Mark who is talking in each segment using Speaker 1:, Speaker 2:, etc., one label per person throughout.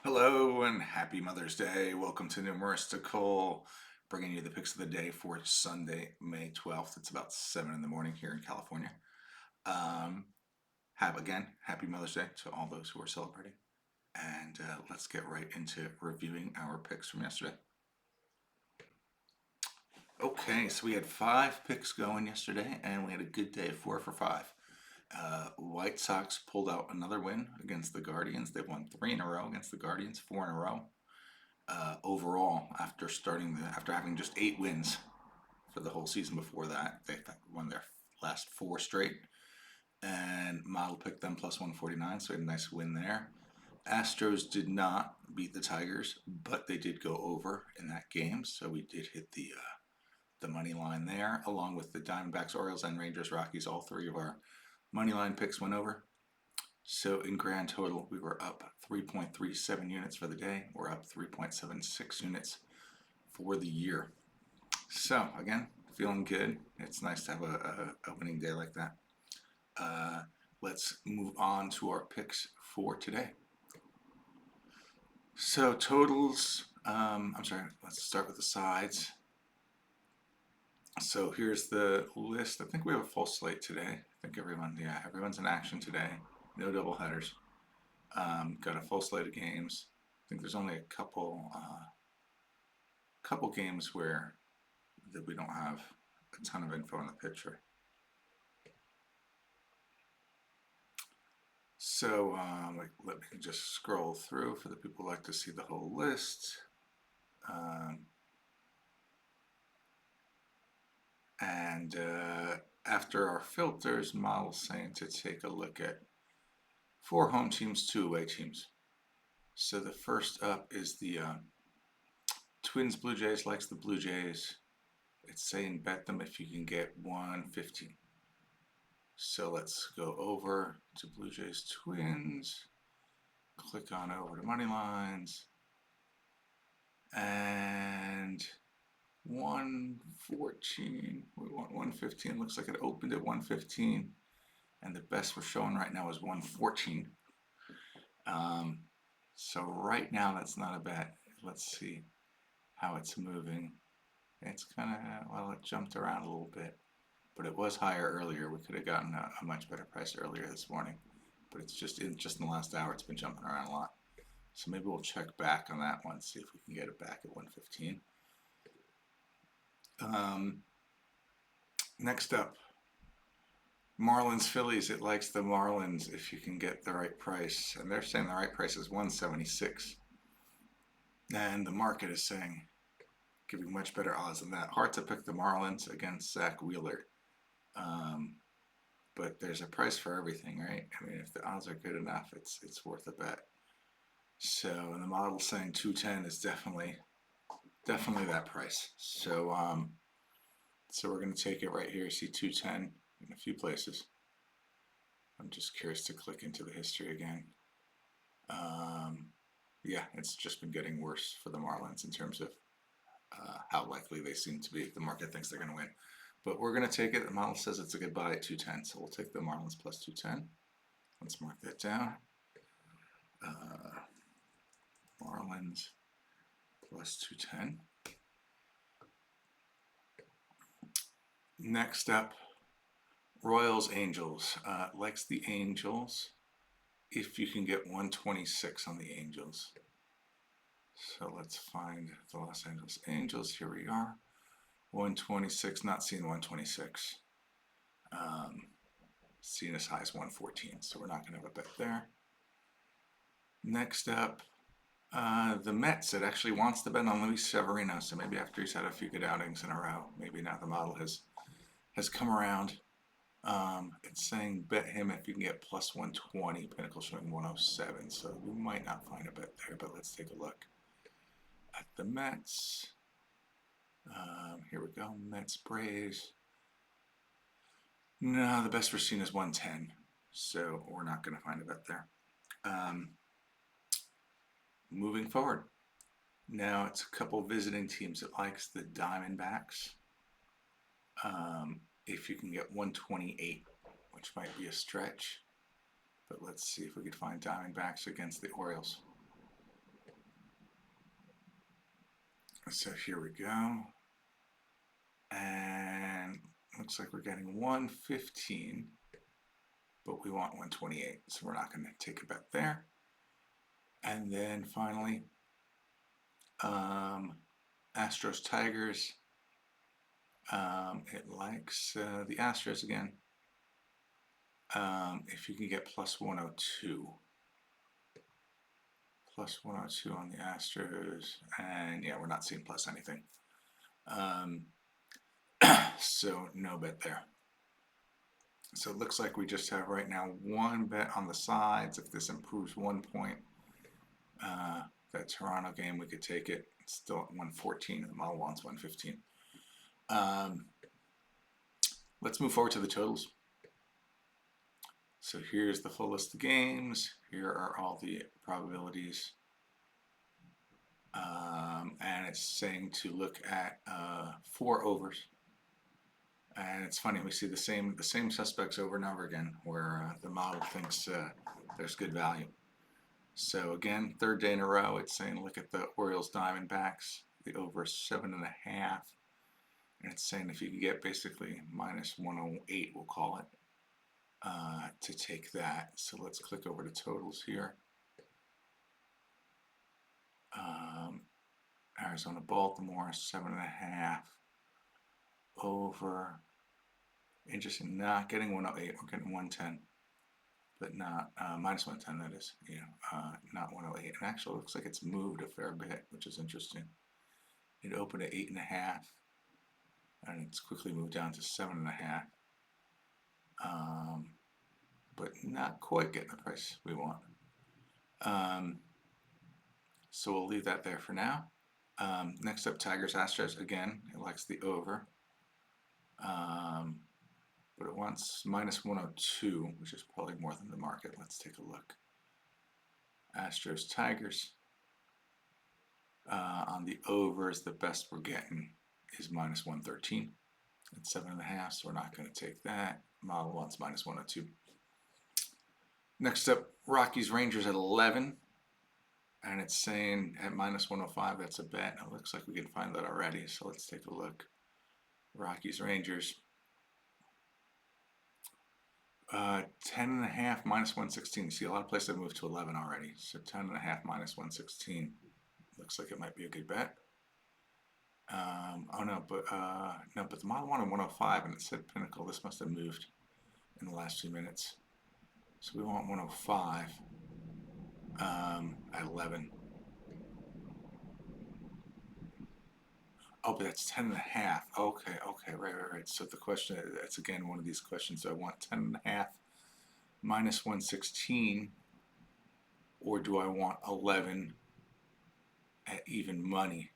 Speaker 1: Hello and happy Mother's Day. Welcome to Numeristical, bringing you the picks of the day for Sunday, May 12th. It's about 7 in the morning here in California. Um, happy Mother's Day to all those who are celebrating. And let's get right into reviewing our picks from yesterday. Okay, so we had 5 picks going yesterday, and we had a good day, 4 for 5. White Sox pulled out another win against the Guardians. They've won 3 in a row against the Guardians, 4 in a row. Overall, after having just 8 wins for the whole season before that, they won their last 4 straight. And Model picked them plus 149, so we had a nice win there. Astros did not beat the Tigers, but they did go over in that game, so we did hit the money line there, along with the Diamondbacks, Orioles, and Rangers, Rockies. All 3 of our money line picks went over. So in grand total, we were up 3.37 units for the day. We're up 3.76 units for the year. So again, feeling good. It's nice to have a winning day like that. Let's move on to our picks for today. So totals, let's start with the sides. So here's the list. I think we have a full slate today. I think everyone's in action today. No double headers. Got a full slate of games. I think there's only a couple games where that we don't have a ton of info in the picture. So let me just scroll through for the people who like to see the whole list. And after our filters, model's saying to take a look at 4 home teams, 2 away teams. So the first up is the Twins Blue Jays. Likes the Blue Jays. It's saying bet them if you can get 115. So let's go over to Blue Jays Twins. Click on over to money lines. And 114. We want 115. Looks like it opened at 115. And the best we're showing right now is 114. So right now that's not a bet. Let's see how it's moving. It's kind of, well, it jumped around a little bit, but it was higher earlier. We could have gotten a much better price earlier this morning, but it's just in the last hour, it's been jumping around a lot. So maybe we'll check back on that one, see if we can get it back at 115. Next up, Marlins Phillies. It likes the Marlins if you can get the right price, and they're saying the right price is 176, and the market is saying giving much better odds than that. Hard to pick the Marlins against Zach Wheeler, but there's a price for everything, right? I mean, if the odds are good enough, it's worth a bet. So, and the model's saying 210 is definitely that price. So, so we're going to take it right here. See 210 in a few places. I'm just curious to click into the history again. Yeah, it's just been getting worse for the Marlins in terms of how likely they seem to be. The market thinks they're going to win. But we're going to take it. The model says it's a good buy at 210. So we'll take the Marlins plus 210. Let's mark that down. Marlins plus 210. Next up, Royals Angels. Likes the Angels if you can get 126 on the Angels. So let's find the Los Angeles Angels. Here we are. 126, not seeing 126. Seeing as high as 114, so we're not going to have a bet there. Next up, the Mets. It actually wants to bet on Luis Severino, so maybe after he's had a few good outings in a row, maybe now the model has come around. It's saying bet him if you can get plus 120. Pinnacle showing 107, so we might not find a bet there, but let's take a look at the Mets. Here we go, Mets Braves. No, the best we're seeing is 110, so we're not going to find a bet there. Moving forward, now it's a couple visiting teams. It likes the Diamondbacks. If you can get 128, which might be a stretch, but let's see if we could find Diamondbacks against the Orioles. So here we go. And looks like we're getting 115, but we want 128, so we're not going to take a bet there. And then finally, Astros Tigers. It likes the Astros again. If you can get plus 102. Plus 102 on the Astros. And yeah, we're not seeing plus anything. So no bet there. So it looks like we just have right now one bet on the sides. If this improves 1 point, that Toronto game, we could take it. It's still at 114. The model wants 115. Let's move forward to the totals. So here's the full list of games. Here are all the probabilities. And it's saying to look at 4 overs. And it's funny, we see the same suspects over and over again, where the model thinks there's good value. So again, third day in a row, it's saying look at the Orioles Diamondbacks. The over is 7.5, and it's saying if you can get basically minus 108, we'll call it, to take that. So let's click over to totals here. Arizona Baltimore 7.5 over. Interesting, not getting 108, we're getting 110, but not minus 110, that is, not 108. And actually looks like it's moved a fair bit, which is interesting. It opened at 8.5, and it's quickly moved down to 7.5. But not quite getting the price we want. So we'll leave that there for now. Next up, Tigers Astros. Again, it likes the over. But it wants minus 102, which is probably more than the market. Let's take a look. Astros Tigers. On the overs, the best we're getting is minus 113 at 7.5, so we're not going to take that. Model wants minus 102. Next up, Rockies Rangers at 11, and it's saying at minus 105, that's a bet. It looks like we can find that already, so let's take a look. Rockies Rangers. 10.5 minus 116. See, a lot of places have moved to 11 already. So 10.5 minus 116. Looks like it might be a good bet. Oh no, but the model wanted 105 and it said Pinnacle. This must have moved in the last few minutes. So we want 105 at 11. Oh, but that's 10.5. Okay, right. So the question, that's again one of these questions. I want 10.5 minus 116, or do I want 11 at even money?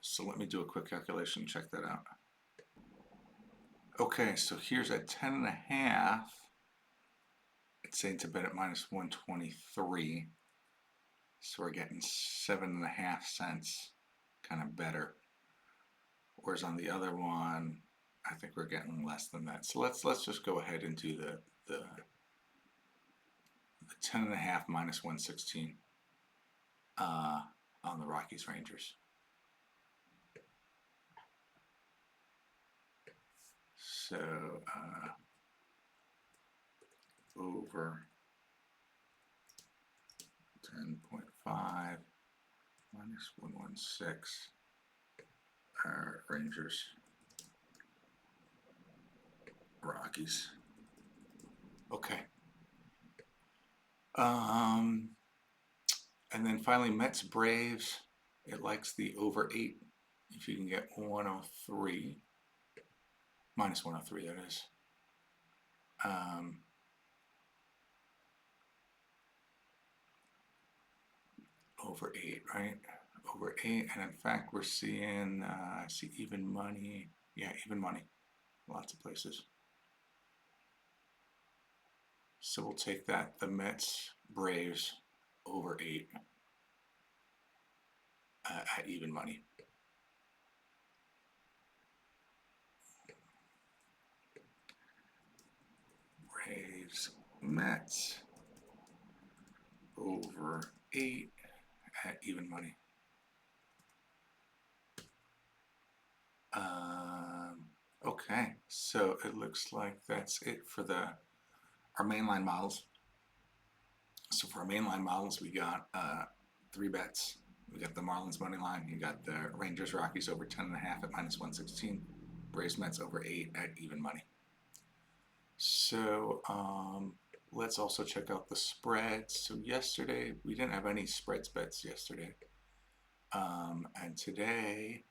Speaker 1: So let me do a quick calculation, check that out. Okay, so here's at 10.5. It's saying to bet at minus 123. So we're getting 7.5 cents, kind of better. Whereas on the other one, I think we're getting less than that. So let's just go ahead and do the 10.5 minus 116 on the Rockies Rangers. So over 10.5 minus 116. Rangers, Rockies. Okay. And then finally, Mets Braves. It likes the over 8. If you can get 103, minus 103, that is. Over 8, right? Over 8, and in fact, we're seeing, I see even money. Yeah, even money. Lots of places. So we'll take that, the Mets, Braves, over 8 at even money. Braves, Mets, over 8 at even money. Okay, so it looks like that's it for our mainline models. So for our mainline models, we got three bets. We got the Marlins money line. You got the Rangers Rockies over 10.5 at -116. Braves Mets over 8 at even money. So let's also check out the spreads. So yesterday we didn't have any spreads bets yesterday, and today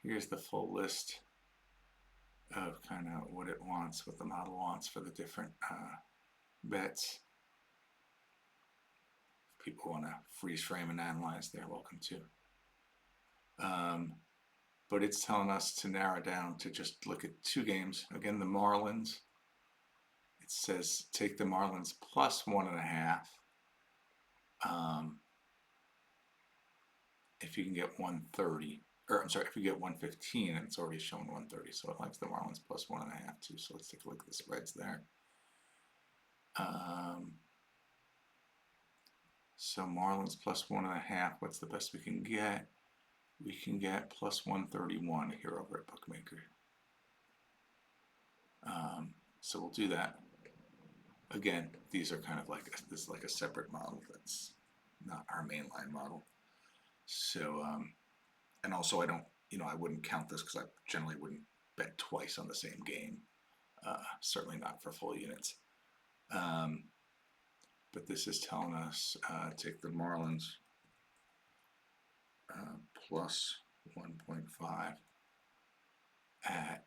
Speaker 1: here's the full list of kind of what it wants, what the model wants for the different bets. If people want to freeze frame and analyze, they're welcome to. But it's telling us to narrow down to just look at two games. Again, the Marlins. It says take the Marlins plus 1.5. If you can get 130, or I'm sorry, if you get 115, and it's already shown 130, so it likes the Marlins plus 1.5 too. So let's take a look at the spreads there. So Marlins plus 1.5. What's the best we can get? We can get plus 131 here over at Bookmaker. So we'll do that. Again, these are kind of like this is like a separate model that's not our mainline model. So, and also I don't, I wouldn't count this because I generally wouldn't bet twice on the same game. Certainly not for full units. But this is telling us take the Marlins plus 1.5 at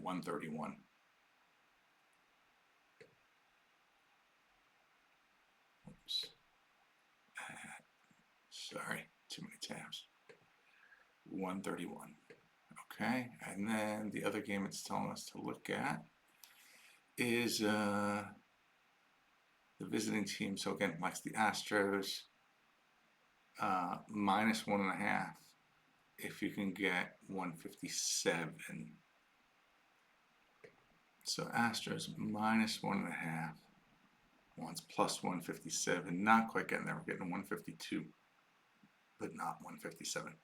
Speaker 1: 131. Oops. Sorry, too many tabs. 131. Okay, and then the other game it's telling us to look at is the visiting team. So again, likes the Astros minus 1.5. If you can get 157. So Astros minus 1.5. One's plus 157. Not quite getting there. We're getting 152, but not 157.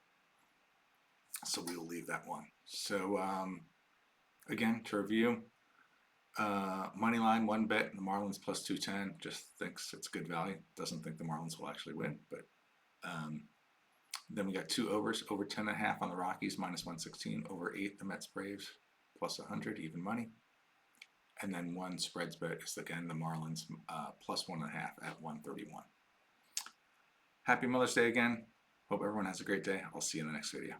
Speaker 1: So we will leave that one. So again, to review, money line, one bet, the Marlins plus 210. Just thinks it's good value. Doesn't think the Marlins will actually win, but then we got two overs, over 10.5 on the Rockies, minus 116, over 8 the Mets Braves, plus 100, even money. And then one spreads bet is again the Marlins plus 1.5 at 131. Happy Mother's Day again. Hope everyone has a great day. I'll see you in the next video.